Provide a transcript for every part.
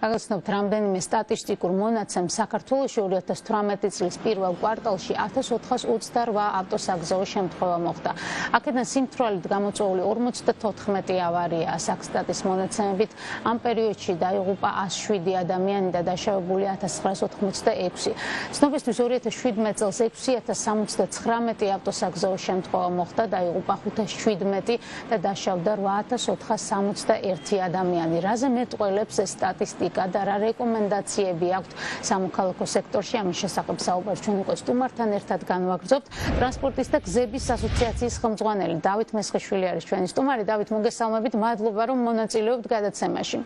გაგაცნობთ რამდენიმე სტატისტიკურ მონაცემს საქართველოში 2018 წლის პირველ კვარტალში 1428 ავტოსაგზაო შემთხვევა მოხდა. აქედან სიმთვრალით გამოწვეული 54 ავარია საქსტატის მონაცემებით. ამ პერიოდში დაიღუპა 107 ადამიანი და დაშავებული 1986. ცნობისთვის 2017 წელს 6079 ავტოსაგზაო შემთხვევა მოხდა, დაიღუპა 517 და დაშავდა 8461 ადამიანი. რაზე მეტყველებს ეს სტატისტიკა და რა რეკომენდაციები აქვთ სამოქალაქო სექტორში? ამის შესახებ საუბარს ჩვენ უკვე სტუმართან ერთად განვაგრძობთ. ტრანსპორტის და გზების ასოციაციის ხელმძღვანელი დავით მესხიშვილი არის ჩვენი სტუმარი. დავით, მოგესალმებით, მადლობა რომ მონაწილეობთ გადაცემაში.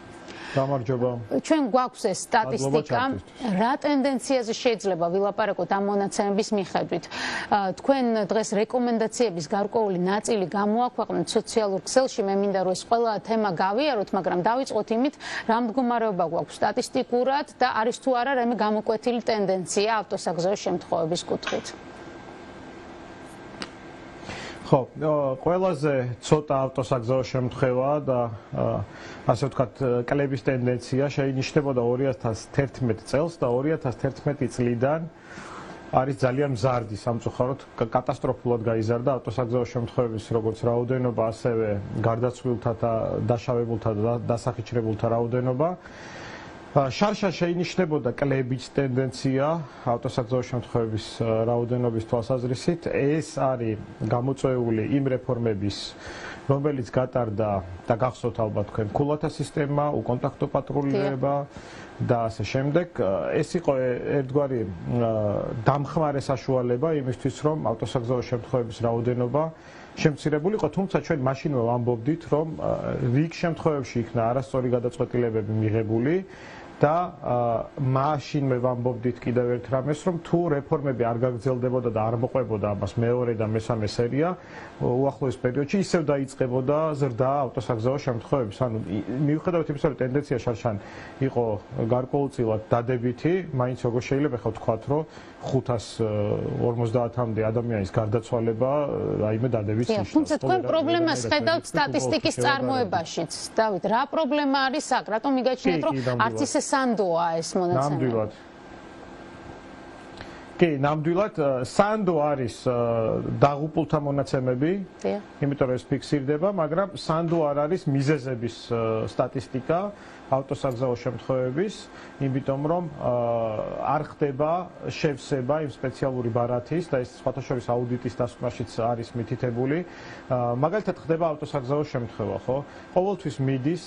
გამარჯობა. ჩვენ გვაქვს ეს სტატისტიკა. რა ტენდენციაზე შეიძლება ვილაპარაკოთ ამ მონაცემების მიხედვით? თქვენ დღეს რეკომენდაციების გარკვეული ნაწილი გამოაქვეყნეთ სოციალურ ქსელში. მე მინდა რომ ეს ყველა თემა გავიაროთ, მაგრამ დავიწყოთ იმით, რა მდგომარეობა გვაქვს სტატისტიკურად და არის თუ არა რამე გამოკვეთილი ტენდენცია ავტოსაგზაო შემთხვევების კუთხით. ხო, ყველაზე ცოტა ავტოსაგზაო შემთხვევა და ასე ვთქვათ, კლების ტენდენცია შეინიშნებოდა 2011 წელს და 2011 წლიდან არის ძალიან მზარდი სამწუხაროდ კატასტროფულად გაიზარდა ავტოსაგზაო შემთხვევების როგორც რაოდენობა, ასევე გარდაცვლილთა და დაშავებულთა და დასახიჩრებულთა რაოდენობა. შარშან შეინიშნებოდა კლების ტენდენცია ავტოსაგზაო შემთხვევების რაოდენობის თვალსაზრისით. ეს არის გამოწვეული იმ რეფორმების, რომელიც გატარდა და გახსოვთ ალბათ თქვენ ქულათა სისტემა, უკონტაქტო პატრულირება და ასე შემდეგ. ეს იყო ერთგვარი დამხმარე საშუალება იმისთვის, რომ ავტოსაგზაო შემთხვევების რაოდენობა შემცირებული იყო, თუმცა ჩვენ მაშინვე ვამბობდით, რომ რიგ შემთხვევებში იქნა არასწორი გადაწყვეტილებები მიღებული და მაშინვე ვამბობდით კიდევ ერთ რამეს, რომ თუ რეფორმები არ გაგრძელდებოდა და არ მოყვებოდა ამას მეორე და მესამე სერია, უახლოეს პერიოდში ისევ დაიწყებოდა ზრდა ავტოსაგზაო შემთხვევების. ანუ მიუხედავად იმისა, რომ ტენდენცია შარშან იყო გარკვეულწილად დადებითი, მაინც როგორ შეიძლება ხო ვთქვათ, რომ 550-მდე ადამიანის გარდაცვალება რაიმე დადებითი ნიშნავს. თუმცა თქვენ პრობლემას ხედავთ სტატისტიკის წარმოებაშიც. დავით, რა პრობლემა არის აქ? რატომ მიგაჩნიათ, რომ არც ისე სანდოა ეს მონაცემები? ნამდვილად. კი, ნამდვილად სანდო არის დაღუპულთა მონაცემები, იმიტომ რომ ეს ფიქსირდება, მაგრამ სანდო არ არის მიზეზების სტატისტიკა ავტოსაგზაო შემთხვევების, იმიტომ რომ არ ხდება შევსება იმ სპეციალური ბარათის და ეს სხვათა შორის აუდიტის დასკვნაშიც არის მითითებული. მაგალითად ხდება ავტოსაგზაო შემთხვევა, ხო? ყოველთვის მიდის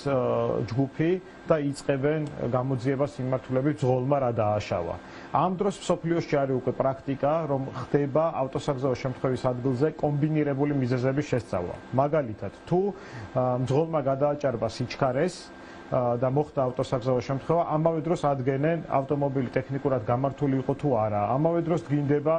ჯგუფი და იწყებენ გამოძიებას იმართულებით ძღოლმა რა დააშავა. ამ დროს მსოფლიოში არის უკვე პრაქტიკა, რომ ხდება ავტოსაგზაო შემთხვევის ადგილზე კომბინირებული მიზეზების შესწავლა. მაგალითად, თუ ძღოლმა გადააჭარბა სიჩქარეს და მოხდა ავტოსაგზაო შემთხვევა, ამავე დროს ადგენენ ავტომობილი ტექნიკურად გამართული იყო თუ არა. ამავე დროს დგინდება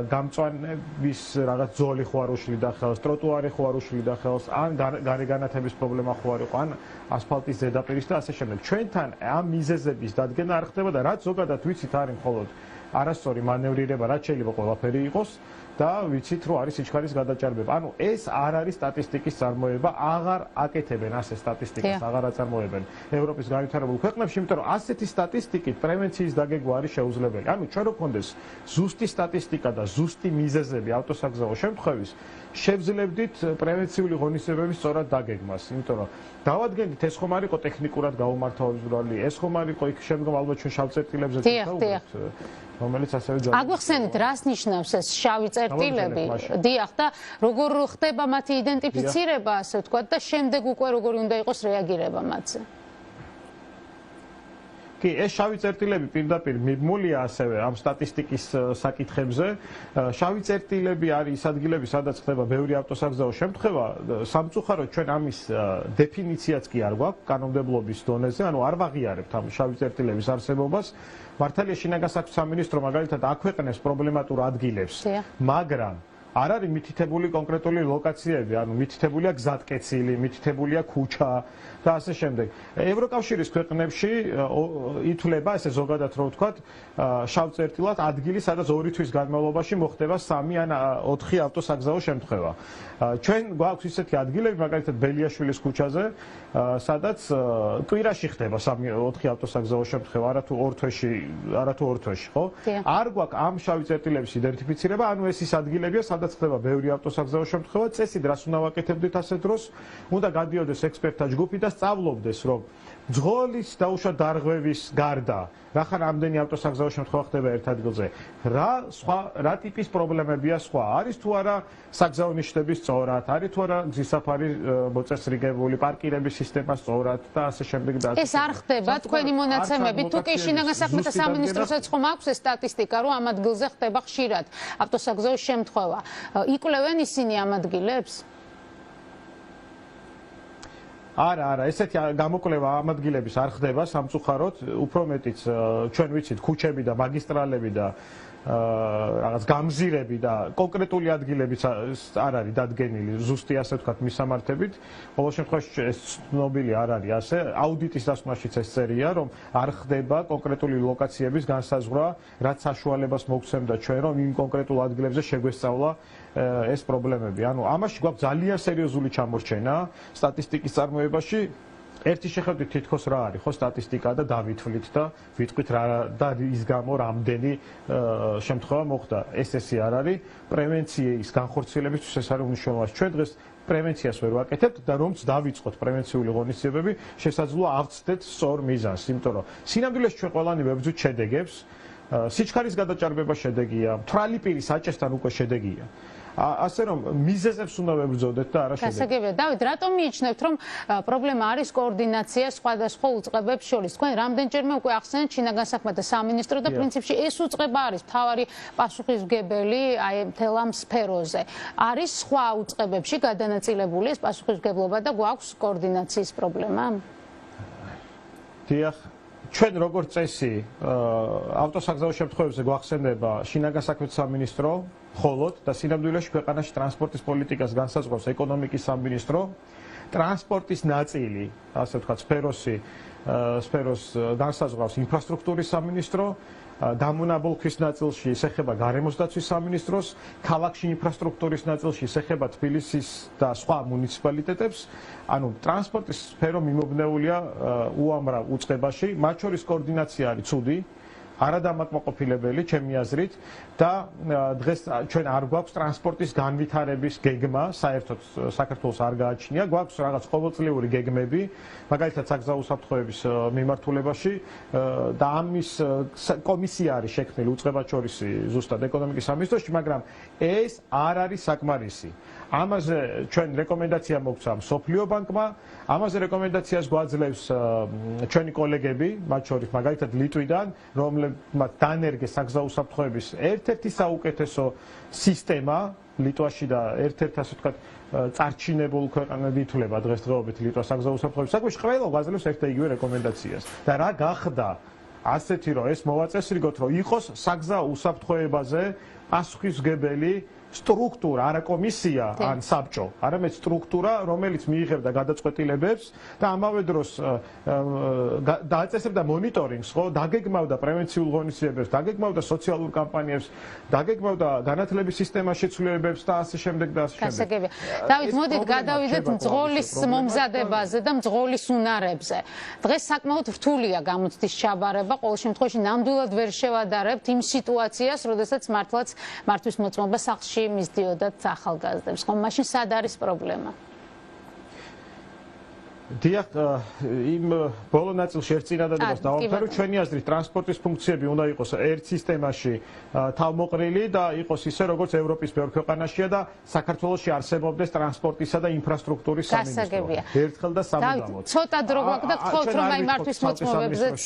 გამწვანების რაღაც ძოლი ხო არ უშლიდა ხელს, ტროტუარი ხო არ უშლიდა ხელს, ან გარეგანათების პრობლემა ხო არ იყო, ან ასფალტის ზედაპირის და ასე შემდეგ. ჩვენთან ამ მიზეზების დადგენა არ ხდება და რაც ზოგადად ვიცით არის მხოლოდ არასწორი მანევრირება, რაც შეიძლება ყველაფერი იყოს და ვიცით რომ არის სიჩქარის გადაჭარბება. ანუ ეს არ არის სტატისტიკის წარმოება, აღარ აკეთებენ ასე სტატისტიკას, აღარ აწარმოებენ ევროპის განვითარებულ ქვეყნებში, იმიტომ რომ ასეთი სტატისტიკით პრევენციის დაგეგმა არის შეუძლებელი. ანუ ჩვენ რო გქონდეს ზუსტი სტატისტიკა და ზუსტი მიზეზები ავტოსაგზაო შემთხვევის, შევძლებდით პრევენციული ღონისძიებების სწორად დაგეგმას, იმიტომ რომ დავადგენთ ეს ხომ არ იყო ტექნიკურად გაუმართავებელი, ეს ხომ არ იყო იქ შემდგომ ალბათ ჩვენ შავ წერტილებზეც ვისაუბრებთ, რომელიც ასევე ძალიან აგვახსენეთ, რას ნიშნავს ეს შავი წერტილები? დიახ, და როგორ ხდება მათი იდენტიფიცირება, ასე ვთქვათ, და შემდეგ უკვე როგორი უნდა იყოს რეაგირება მათზე? კი, ეს შავი წერტილები პირდაპირ მიბმულია ასევე ამ სტატისტიკის საკითხებზე. შავი წერტილები არის ის ადგილები, სადაც ხდება ბევრი ავტოსაგზაო შემთხვევა. სამწუხაროდ ჩვენ ამის დეფინიციაც კი არ გვაქვს კანონმდებლობის დონეზე, ანუ არ ვაღიარებთ ამ შავი წერტილების არსებობას. მართალია შინაგან საქმეთა სამინისტრო მაგალითად აქვეყნებს პრობლემატურ ადგილებს, მაგრამ არ არის მითითებული კონკრეტული ლოკაციები, ანუ მითითებულია გზატკეცილი, მითითებულია ქუჩა და ასე შემდეგ. ევროკავშირის ქვეყნებში ითვლება, ესე ზოგადად რო ვთქვათ, შავ წერტილად ადგილი, სადაც 2 თვის განმავლობაში მოხდება 3 ან 4 ავტოსაგზაო შემთხვევა. ჩვენ გვაქვს ისეთი ადგილები, მაგალითად ბელიაშვილის ქუჩაზე, სადაც კვირაში ხდება 3-4 ავტოსაგზაო შემთხვევა, არათუ 2 თვეში, ხო? არ გვაქვს ამ შავი წერტილების იდენტიფიცირება, ანუ ეს ის ადგილებია, სადაც ხდება ბევრი ავტოსაგზაო შემთხვევა, წესით რას უნდა ვაკეთებდით ასეთ დროს? უნდა გადიოდეს ექსპერტთა ჯგუფი და სწავლობდეს, რომ ძღოლის დაუშვათ დარღვევის გარდა, რახან ამდენი ავტოსაგზაო შემთხვევა ხდება ერთ ადგილზე, რა ტიპის პრობლემებია სხვა? არის თუ არა საგზაო ნიშნების სწორად, არის თუ არა გზისაფარი მოწესრიგებული, პარკირების სისტემა სწორად და ასე შემდეგ და ასე. ეს არ ხდება თქვენი მონაცემებით, თუ კი შინაგან საქმეთა სამინისტროსაც ხომ აქვს ეს სტატისტიკა, რომ ამ ადგილზე ხდება ხშირად ავტოსაგზაო შემთხვევა. იკვლევენ ისინი ამ ადგილებს? არა, ესეთი გამოკვლევა ამ ადგილების არ ხდება სამწუხაროდ, უფრო მეტიც ჩვენ ვიცით ქუჩები და მაგისტრალები და რაღაც გამზირები და კონკრეტული ადგილებიც არ არის დადგენილი ზუსტი ასე ვთქვათ მისამართებით. ყოველ შემთხვევაში ეს ცნობილი არ არის ასე. აუდიტის დასკვნაშიც ეს წერია, რომ არ ხდება კონკრეტული ლოკაციების განსაზღვრა, რაც საშუალებას მოგცემდა ჩვენ, რომ იმ კონკრეტულ ადგილებზე შეგვესწავლა ეს პრობლემები. ანუ ამაში გვაქვს ძალიან სერიოზული ჩამორჩენა სტატისტიკის წარმოებაში. ერთი შეხედვით თითქოს რა არის ხო სტატისტიკა და დავითვლით და ვიტყვით რა და ის გამო რამდენი შემთხვევა მოხდა. ესე არ არის პრევენციის განხორციელებისთვის ეს არის მნიშვნელოვანი. ჩვენ დღეს პრევენციას ვერ ვაკეთებთ და რომც დავიწყოთ პრევენციული ღონისძიებები, შესაძლოა ავწდეთ სწორ მიზანს, იმიტომ რომ სინამდვილეში ჩვენ ყველანი ვებრძვით შედეგებს, სიჩქარის გადაჭარბება შედეგია, მთვრალი პირის საჭესთან უკვე შედეგია. ასე რომ მიზეზებს უნდა ვებრძოდეთ და არა შედეგებს. გასაგებია, დავით, რატომ მიიჩნევთ, რომ პრობლემა არის კოორდინაცია სხვადასხვა უწყებებს შორის? თქვენ რამდენჯერმე უკვე ახსენეთ შინაგან საქმეთა სამინისტრო და პრინციპში ეს უწყება არის მთავარი პასუხისმგებელი აი მთელ ამ სფეროზე. არის სხვა უწყებებში გადანაწილებული ეს პასუხისმგებლობა და გვაქვს კოორდინაციის პრობლემა? დიახ. ჩვენ როგორც წესი ავტოსაგზაო შემთხვევებზე გვახსენდება შინაგან საქმეთა სამინისტრო მხოლოდ და სინამდვილეში ქვეყანაში ტრანსპორტის პოლიტიკას განსაზღვრავს ეკონომიკის სამინისტრო. ტრანსპორტის ნაწილი, ასე ვთქვათ, სფეროს განსაზღვრავს ინფრასტრუქტურის სამინისტრო. დამონაბოლქვის ნაწილში ის ეხება გარემოს დაცვის სამინისტროს, ქალაქში ინფრასტრუქტურის ნაწილში ის ეხება თბილისის და სხვა მუნიციპალიტეტებს. ანუ ტრანსპორტის სფერო მიმობნეულია უამრავ უწყებაში, მათ შორის კოორდინაცია არის ცუდი, არადამაკმაყოფილებელი ჩემი აზრით და დღეს ჩვენ არ გვაქვს ტრანსპორტის განვითარების გეგმა, საერთოდ საქართველოს არ გააჩნია, გვაქვს რაღაც ყოველწლიური გეგმები, მაგალითად საგზაო უსაფრთხოების მიმართულებაში და ამის კომისია არის შექმნილი უწყებად შორის ზუსტად ეკონომიკის სამინისტროში, მაგრამ ეს არ არის საკმარისი. ამაზე ჩვენ რეკომენდაცია მოგცა მსოფლიო ბანკმა, ამაზე რეკომენდაციას გვაძლევს ჩვენი კოლეგები, მათ შორის მაგალითად ლიტვიდან, რომლებმაც დანერგეს საგზაო უსაფრთხოების ერთ-ერთი საუკეთესო სისტემა ლიტვაში და ერთ-ერთ ასე ვთქვათ წარჩინებულ ქვეყანად ითვლება დღესდღეობით ლიტვა საგზაო უსაფრთხოების საქმეში, ყველა გვაძლევს ერთ და იგივე რეკომენდაციას. და რა გახდა ასეთი, რომ ეს მოვაწესრიგოთ, რომ იყოს საგზაო უსაფრთხოებაზე პასუხისმგებელი სტრუქტურა, არა კომისია ან საბჭო, არამედ სტრუქტურა, რომელიც მიიღებდა გადაწყვეტილებებს და ამავე დროს დააწესებდა მონიტორინგს, ხო, დაგეგმავდა პრევენციულ ღონისძიებებს, დაგეგმავდა სოციალურ კამპანიებს, დაგეგმავდა განათლების სისტემას შეცვლილებებს და ასე შემდეგ და ასე შემდეგ. გასაგებია. დავით, მოდით გადავიდეთ მძღოლის მომზადებაზე და მძღოლის უნარებზე. დღეს საკმაოდ რთულია გამოცდის ჩაბარება, ყოველ შემთხვევაში ნამდვილად ვერ შევადარებთ იმ სიტუაციას, როდესაც მართლაც მართვის მოწმობა სახლში მისდიოდათ ახალგაზრდებს. ხომ მაშინ სად არის პრობლემა? დიახ, იმ ბოლო ნაწილში ერთ წინადადებას დავამთავრე, ჩვენი აზრით ტრანსპორტის ფუნქციები უნდა იყოს ერთ სისტემაში თავმოყრილი და იყოს ისე, როგორც ევროპის ბევრ ქვეყანაშია და საქართველოში არსებობდეს ტრანსპორტისა და ინფრასტრუქტურის სამინისტრო. ერთხელ და სამუდამოდ. ცოტა დრო გვაქვს და გთხოვთ, რომ აი მართვის მოწმობებზეც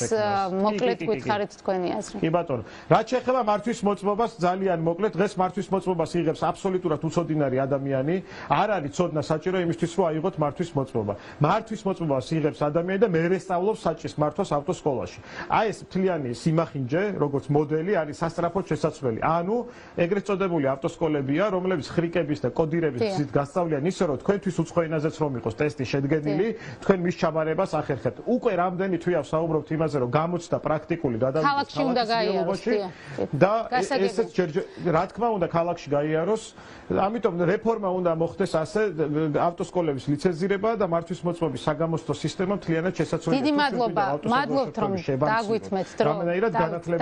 მოკლედ გითხარით თქვენი აზრი. კი ბატონო, რაც შეეხება მართვის მოწმობას, ძალიან მოკლედ, დღეს მართვის მოწმობას იღებს აბსოლუტურად უცოდინარი ადამიანი, არ არის ცოდნა საჭირო იმისთვის, რომ აიღოთ მართვის მოწმობა. მართვის მართვის მოწმობას იღებს ადამიანი და მერე სწავლობს საჭის მართვას ავტოსკოლაში. აი ეს მთლიანი სიმახინჯე, როგორც მოდელი არის სასწრაფოდ შესაძლებელი. ანუ ეგრეთ წოდებული ავტოსკოლებია, რომლებიც ხრიკების და კოდირების გზით გასწავლიან ისე, რომ თქვენთვის უცხო ენაზეც რომ იყოს ტესტი შედგენილი, თქვენ მის ჩაბარებას ახერხებთ. უკვე რამდენი თვეა ვსაუბრობთ იმაზე, რომ გამოჩნდა პრაქტიკული გადავიდეს ქალაქში უნდა გაიაროს და ესეც რა თქმა უნდა ქალაქში გაიაროს. ამიტომ რეფორმა უნდა მოხდეს ასე ავტოსკოლების ლიცენზირება და მართვის მოწმობის საგამოსტო სისტემა მთლიანად შესაძლებელია. დიდი მადლობა. მადლობთ რომ დაგვითმეთ დრო.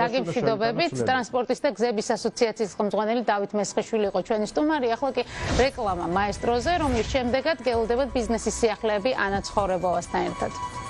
დაგემშვიდობებით ტრანსპორტის და გზების ასოციაციის ხელმძღვანელი დავით მესხიშვილი იყო ჩვენი სტუმარი. ახლა კი რეკლამა მაესტროზე, რომლის შემდეგაც გელოდებათ ბიზნესის სიახლეები ანა ცხოვრებოვასთან ერთად.